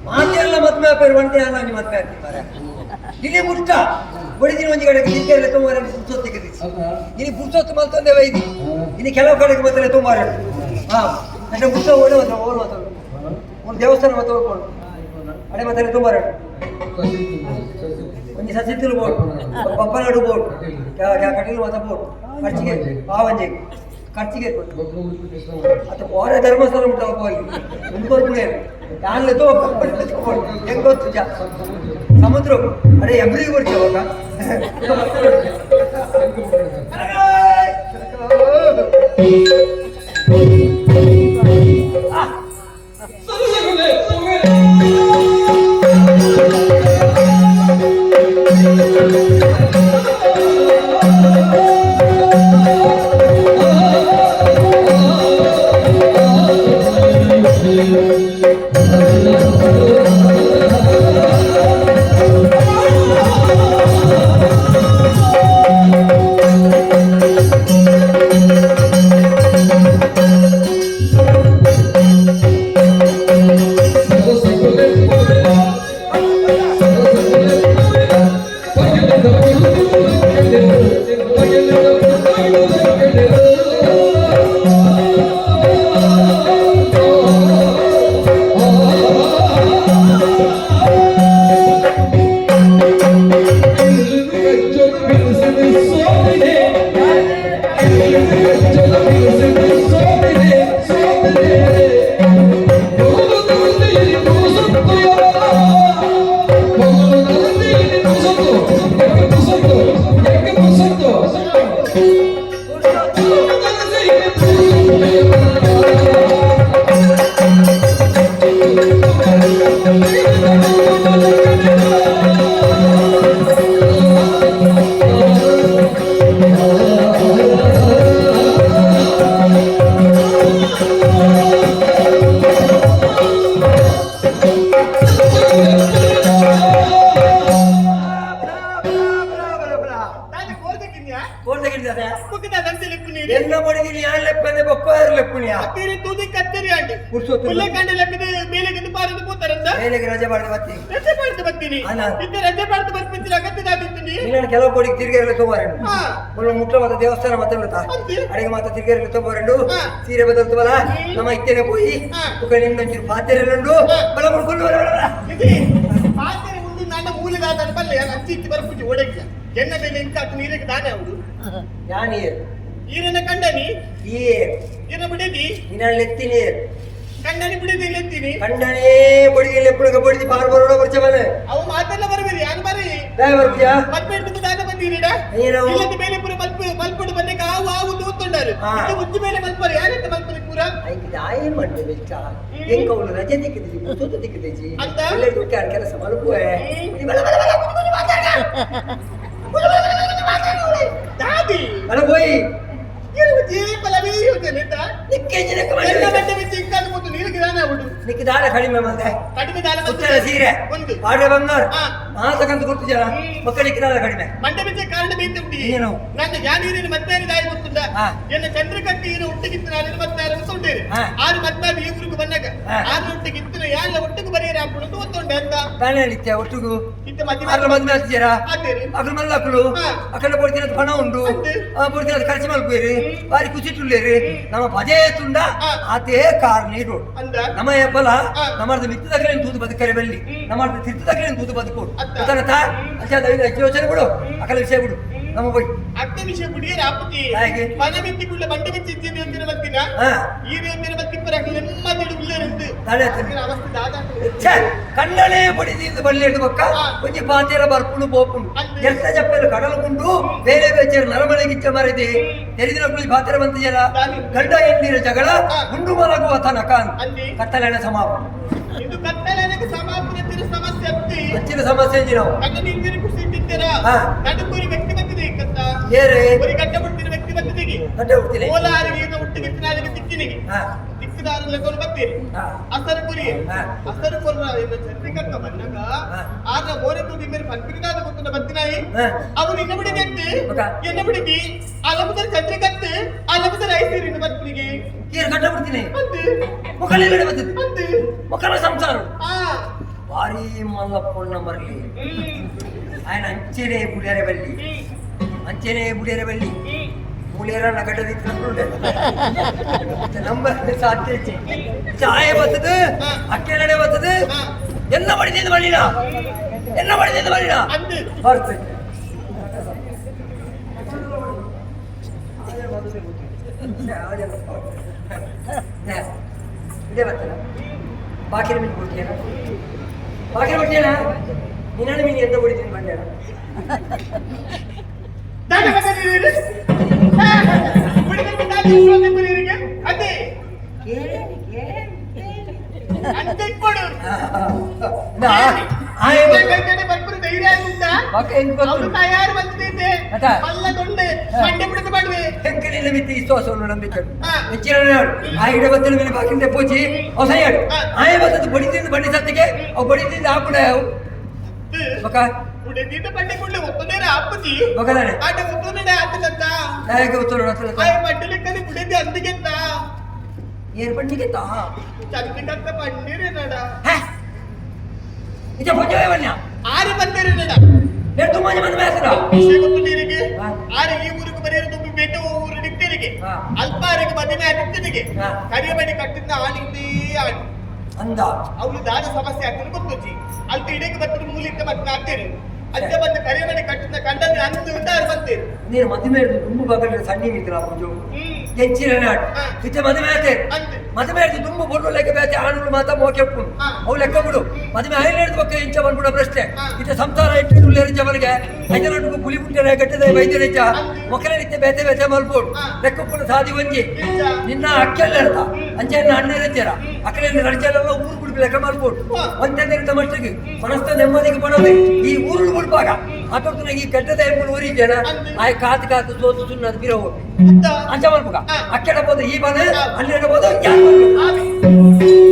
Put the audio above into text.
ಮಾತೆಲ್ಲ ಮದ್ಮೆ ಹಾಕೋರು ಒಂಟೆ ಅಲ್ಲ ನೀವು ಮದ್ಮೆ ಹಾಕಿ ಮಾರ ಇಲ್ಲಿ ಮುಟ್ಟ ಹೊಡಿದಿನ ಒಂಜಿ ಕಡೆಗೆ ತಿಂಕೆಲ್ಲ ತೊಂಬಾರೆ ಪುರ್ಸೊತ್ತಿಗೆ ಇಲ್ಲಿ ಪುರ್ಸೊತ್ತು ಮಲ್ತಂದೆ ವೈದಿ ಇನ್ನು ಕೆಲವು ಕಡೆಗೆ ಬತ್ತಲೆ ತೊಂಬಾರೆ ಹಾ ಅಷ್ಟೇ ಮುಟ್ಟ ಓಡಿ ಓರು ಮಾತಾಡು ಒಂದು ದೇವಸ್ಥಾನ ಮತ್ತೆ ಓಡ್ಕೊಂಡು ಅಡೆ ಮತ್ತೆ ತೊಂಬಾರೆ ಒಂಜಿ ಸಸಿತ್ತಲು ಬೋಟ್ ಪಪ್ಪನಾಡು ಬೋಟ್ ಕಟೀಲು ಮಾತ ಬೋಟ್ ಖರ್ಚಿಗೆ ಪಾವಂಜೆ ಖರ್ಚಿಗೆ ಅದು ಹೊರ ಧರ್ಮಸ್ಥಳ ಉಂಟು ಅಲ್ಲಿ ಮುಂದುವರ್ಪುಣೆ ಯಾನ್ಲೆ ಹೆಂಗ್ ಗೊತ್ತು ಜಾ ಸಮುದ್ರ ಅರೆ ಎಬ್ರಿಗೆ ಬರ್ತೀವಿ ಅವಾಗ ಕೆಲವು ಕೋಡಿಗೆ ತಿರುಗೇರಲು ತೊಗೊಂಡು ಮುಟ್ಟ ಮತ್ತೆ ದೇವಸ್ಥಾನ ಮತ್ತೆ ಬರುತ್ತಾ ಅಡಿಗೆ ಮತ್ತೆ ತಿರುಗೇರಲು ತೊಗೊಂಡು ಸೀರೆ ಬದಲ್ತವಲ್ಲ ನಮ್ಮ ಇತ್ತೇನೆ ಹೋಗಿ ನಿಮ್ಗೆ ಪಾತ್ರೆಲ್ಲುಂಡು ಬಲ ಮುಡ್ಕೊಂಡು ಪಾತ್ರೆ ಉಂಡು ನನ್ನ ಮೂಲದಾದ ಬಲ್ಲೆ ಹಚ್ಚಿ ಇತ್ತು ಬರ್ಪುಜಿ ಒಡಕ್ಕೆ ಎನ್ನ ಮೇಲೆ ಇಂತ ನೀರಿಗೆ ದಾನೆ ಅವಳು ಯಾನಿ ಈರನ ಕಂಡನಿ ಈರ ಬಿಡಿದಿ ನಿನ್ನೆತ್ತಿ ನೀರು ಕಂಡನಿ ಬಿಡಿದಿ ಎತ್ತೀನಿ ಕಂಡನೇ ಬಡಿಗೆ ಲೆಪ್ಪುಳಗ ಬಡಿದಿ ಪಾರು ಬರೋಣ ಬರ್ಚವನೆ ಅವು ಮಾತೆಲ್ಲ ಬರಬೇಡಿ ಯಾರು ಬರೀ ಬರ್ತೀಯಾ ಮತ್ತೆ ಇಟ್ಟು ದಾನ ಬಂದಿರೀಡ ಇಲ್ಲದ ಮೇಲೆ ಪುರ ಮಲ್ಪಡು ಬಂದೆ ಆವು ತೂತುಂಡಾರು ಇದು ಉಜ್ಜಿ ಮೇಲೆ ಮಲ್ಪರು ಯಾರಂತ ಮಲ್ಪರಿ ಪೂರ ಐಕಿದ ಆಯೇ ಮಾಡ್ದೆ ಬೆಚ್ಚ ಹೆಂಗ ಅವಳು ರಜೆ ದಿಕ್ಕಿದ್ದಿ ಮುತ್ತೂತ ದಿಕ್ಕಿದ್ದಿ ಅಂತ ಒಳ್ಳೆ ದುಡ್ಡು ಕೆಲಸ ಮಲ್ಪುವೆ ದಾದಿ ಅಲ್ಲ ಹೋಯ್ ನಿಕ್ಕೆ ದಾಳ ಕಡಿಮೆ ಮತ್ತೆ ಸೀರೆ ಆಡೆ ಬಂಗಾರ ಮಾತಕ್ಕಂತ ಗೊತ್ತಿದೆಯಲ್ಲ ಮಕ್ಕಳಿಗೆ ದಾಳ ಕಡಿಮೆ ಮಂಡೆ ಬಿಚ್ಚ ಕಾರಣ ಬೀಳ್ತು ಏನು ನನ್ನ ಯಾನೀರಿನ ಮತ್ತೆ ದಾಯಿ ಗೊತ್ತುಂಡ ಎನ್ನ ಚಂದ್ರಕಟ್ಟಿ ಇರು ಒಟ್ಟಿಗಿತ್ತು ನಾನು 26 ವರ್ಷ ಉಂಟೇರಿ 6 ಈ ಊರಿಗೆ ಬಂದಾಗ 6 ಒಟ್ಟಿಗಿತ್ತು ಯಾಲ್ಲ ಒಟ್ಟಿಗೆ ಬರೀರ ಹಾಕೊಂಡು ಗೊತ್ತುಂಡೆ ಅಂತ ತಾನೇ ನಿತ್ಯ ಒಟ್ಟಿಗೂ ಮದ್ವೆ ಆಗ್ತೀರಾ ಅక్కడ ಮಲ್ಲಕ್ಕಳು ಅక్కడ ಪಡ್ತಿನ ಪಣ ಉಂಡು ಪಡ್ತಿನ ಖರ್ಚು ಮಲ್ಪೇರಿ ಬಾರಿ ಖುಷಿಟ್ಟುಳ್ಳೇರಿ ನಮ್ಮ ಪದೇ ತುಂಡ ಅದೇ ಕಾರಣ ಇಡು ನಮ್ಮ ಹೆಬ್ಬಲ ನಮ್ಮದು ಮಿತ್ತದಾಗಲೇ ತೂತು ಬದುಕರೆ ಬೆಳ್ಳಿ ನಮ್ಮ ತಿರ್ತದಾಗಲೇ ತೂತು ಬದುಕೋಡು ಗೊತ್ತಾಗತ್ತಾ ಯೋಚನೆ ಬಿಡು ಅಕಲ ವಿಷಯ ಬಿಡು ನಮ್ಮ ಬೈ ಅಕ್ಕ ವಿಷಯ ಬಿಡಿಯರ ಆಪತಿ ಮನ ಬಿತ್ತಿಗುಳ್ಳ ಬಂಡೆ ಬಿಚ್ಚಿ ಇದ್ದೀನಿ ಅಂದಿನ ಬರ್ತೀನ ಈ ಅಂದಿನ ಬರ್ತಿಪ್ಪರ ನೆಮ್ಮದಿ ಉಳ್ಳೇರಂದು ಅವಸ್ಥೆ ದಾದ ಕಣ್ಣನೇ ಬಡಿದಿಂದ ಬಳ್ಳಿ ಬಕ್ಕ ಒಂಜಿ ಪಾತೆರ ಬರ್ಪುಂಡು ಬೋಪುಂಡು ಎಷ್ಟ ಜಪ್ಪಲು ಕಡಲುಂಡು ಬೇರೆ ಬೇಚೇರು ನರಮಳೆಗಿಚ್ಚ ಮರದಿ ತೆರೆದಿನ ಕುಳಿ ಪಾತೆರ ಬಂತಿಯಲ್ಲ ಗಂಡ ಹೆಣ್ಣಿನ ಜಗಳ ಉಂಡು ಮಲಗುವ ತನಕ ಕತ್ತಲೆನ ಸಮಾಪನ ಇದು ಕತ್ತಲೆನಕ್ಕೆ ಸಮಾಪನ ಸಮಸ್ಯೆ ಅತ್ತಿ ಹೆಚ್ಚಿನ ಸಮಸ್ಯೆ ನಾವು ಅಕ್ಕ ನೀರು ಖುಷಿ ಇಟ್ಟಿದ್ದೀರಾ ನಡುಕೂರಿ ವ್ಯಕ್ತಿ ಬಂದಿದೆ ಕತ್ತ ಏರೇ ಬರಿ ಗಡ್ಡ ಬಿಡ್ತಿನ ವ್ಯಕ್ತಿ ಬಂದಿದೆ ಗಡ್ಡ ಬಿಡ್ತೀನಿ ಓಲಾರಿಗೆ ಹುಟ್ಟಿಗೆ ತಿನ್ನಾಲಿಗೆ ತಿಕ್ಕಿನಿಗೆ ದಿಕ್ಕದಾರಲ್ಲ ಕೊಂಡು ಬರ್ತೀರಿ ಅಸರು ಕುರಿ ಅಸರು ಕೊರ್ರ ಏನು ಚಂದ್ರಿಕಕ್ಕ ಬಂದಾಗ ಆಗ ಓರೆ ತೂಗಿ ಮೇರೆ ಪಂಪಿರಿದಾದ ಗೊತ್ತುಂಡ ಬರ್ತಿನಾಯಿ ಅವನು ಇನ್ನ ಬಿಡಿದೆ ಎನ್ನ ಬಿಡಿದಿ ಅಲಬುದರ ಚಂದ್ರಿಕತ್ತೆ ಅಲಬುದರ ಐಸಿರಿ ಬರ್ತಿನಿಗೆ ಏರ್ ಗಡ್ಡ ಬಿಡ್ತೀನಿ ಮುಖಲಿ ಬರ್ತಿದ್ದೆ ಮುಖಲ ಸಂಸಾರ ಭಾರಿ ಮಲ್ಲಪ್ಪಣ್ಣ ಮರಲಿ ఆయన అంచెనే బుడేరే వెళ్ళి అంచెనే బుడేరే వెళ్ళి ಮೂಲೇರ ನಗಡದಿ ನಂಬರ್ ಸಾಧ್ಯ ಚಾಯ ಬರ್ತದೆ ಅಕ್ಕೆ ನಡೆ ಬರ್ತದೆ ಎಲ್ಲ ಮಾಡಿದ್ದು ಮಾಡಿನ ಎಲ್ಲ ಮಾಡಿದ್ದು ಮಾಡಿನ ಬರ್ತದೆ ಇದೇ ಬರ್ತಲ್ಲ ಬಾಕಿನ ಮೀನು ಕೊಡ್ತೀಯನ ಬಾಕಿನ ಕೊಡ್ತೀಯನ ನಿನ್ನ ಮೀನು ಎಂತ ಹೊಡಿತೀನಿ ಬಂದೇನ ಅದೇ ತಯಾರು ಬಂದಿದೆ ಮಂಡೆ ಬಿಡದ ಮಾಡುವೆ ಹೆಂಕಲಿಲ್ಲ ಮಿತ್ತಿ ವಿಶ್ವಾಸವನ್ನು ನಂಬಿಕೆ ಹೆಚ್ಚಿನ ಆಯ್ಡ ಬತ್ತಲ ಮೇಲೆ ಬಾಕಿಂದ ಪೋಚಿ ಹೊಸ ಹೇಳು ಆಯ ಬತ್ತದ ಬಡಿದಿಂದ ಬಂಡಿ ಸತ್ತಿಗೆ ಅವು ಬಡಿದಿಂದ ಹಾಕುಡ ಬಕ ಉಡೆದಿದ್ದ ಬಂಡಿ ಕೂಡಲೇ ಒತ್ತನೇರ ಅಪ್ಪಜಿ ಬಕದಾನೆ ಆಟ ಒತ್ತನೇರ ಆತಲತ್ತ ಹೇಗೆ ಒತ್ತೋಣ ಅತ್ತಲತ್ತ ಆಯ ಬಂಡಿಲೆಕ್ಕನೆ ಬುಡೆದಿ ಅಂದಿಗೆತ್ತ ಏನ್ ಬಂಡಿಗೆತ್ತ ಚಂದಿಕತ್ತ ಬಂಡಿರೆ ನಡ ಇದ ಪೂಜೆ ಬನ್ಯ ಆರು ಬಂದಿರೆ ನಡ నేను తుమ్మని మంది వేసరా ವಿಷಯ ಗೊತ್ತು ನೀರಿಗೆ ಆರೆ ಈ ಊರಿಗೆ ಬರೆಯೋದು ತುಂಬ ಬೇಟ ಊರು ನಿಟ್ಟಿರಿಗೆ ಅಲ್ಪಾರಿಗೆ ಮದುವೆ ನಿಟ್ಟಿರಿಗೆ ಕರಿಯಬಡಿ ಕಟ್ಟಿದ್ದ ಆಳಿಂದೇ ಆಡಿ ಅಂದ ಅವಳು ದಾದ ಸಮಸ್ಯೆ ಆಗ್ತದೆ ಗೊತ್ತೊಚ್ಚಿ ಅಲ್ಲಿ ಇಡಕ್ಕೆ ಬರ್ತದೆ ಮೂಲಿಕ ಮತ್ತೆ ಆಗ್ತೇನೆ ಅಜ್ಜ ಬಂದು ಕರಿಯಬಡಿ ಕಟ್ಟಿದ್ದ ಕಂಡಂದ್ರೆ ಅಂದು ಉಂಟಾರು ಬಂತೇನೆ ನೀನು ಮದುವೆ ತುಂಬ ಬಗಲ ಸಣ್ಣ ಮಿತ್ರ ಪೂಜು ಹೆಚ್ಚಿನ ನಾಡು ಇತ್ತೆ ಮದುವೆ ಆಯ್ತೆ ಮದುವೆ ಆಯ್ತು ತುಂಬ ಬೊಡ್ಡು ಲೆಕ್ಕ ಬೇತೆ ಆಣುಗಳು ಮಾತ್ರ ಮೋಕೆಪ್ಪು ಅವು ಲೆಕ್ಕ ಬಿಡು ಮದುವೆ ಐದು ಪಕ್ಕ ಇಂಚ ಬಂದ್ಬಿಡೋ ಪ್ರಶ್ನೆ ಇತ್ತೆ ಸಂಸಾರ ಇಟ್ಟು ಜವರಿಗೆ ಐದರೊಟ್ಟಿಗೂ ಪುಲಿ ಪುಟ್ಟೆ ಗಟ್ಟದ ವೈದ್ಯರೆಚ್ಚ ಮೊಕ್ಕಲ ನಿತ್ಯ ಬೇತೆ ಬೇತೆ ಮಲ್ಬೋಡು ಲೆಕ್ಕಪ್ಪನ ಸಾದಿ ಒಂಜಿ ನಿನ್ನ ಅಕ್ಕೆಲ್ಲ ಇರ್ತ ಅಂಚೆನ್ನ ಅಣ್ಣ ಇರಚ್ಚರ ಅಕ್ಕಡೆ ನಡ್ಚೆಲ್ಲ ಊರು ಬಿಡ್ಬೇಕು ಲೆಕ್ಕ ಮಲ್ಬೋಡು ಒಂದೇ ಮಟ್ಟಿಗೆ ಮನಸ್ಸ ನೆಮ್ಮದಿಗೆ ಬರೋದು ಈ ಊರು ಬಿಡ್ಪಾಗ ಅತೊಡ್ತು ಈ ಕೆಟ್ಟದ ಎಂಬುದು ಊರಿ ಜನ ಆಯ್ ಕಾತು ಕಾತು ಸೋತು ಸುಣ್ಣ ಬಿರೋವು ಅಂಚ ಮಲ್ಪಗ ಅಕ್ಕೆಡ ಬೋದು ಈ ಬನ ಅಲ್ಲಿ ಬೋದು ಯಾರು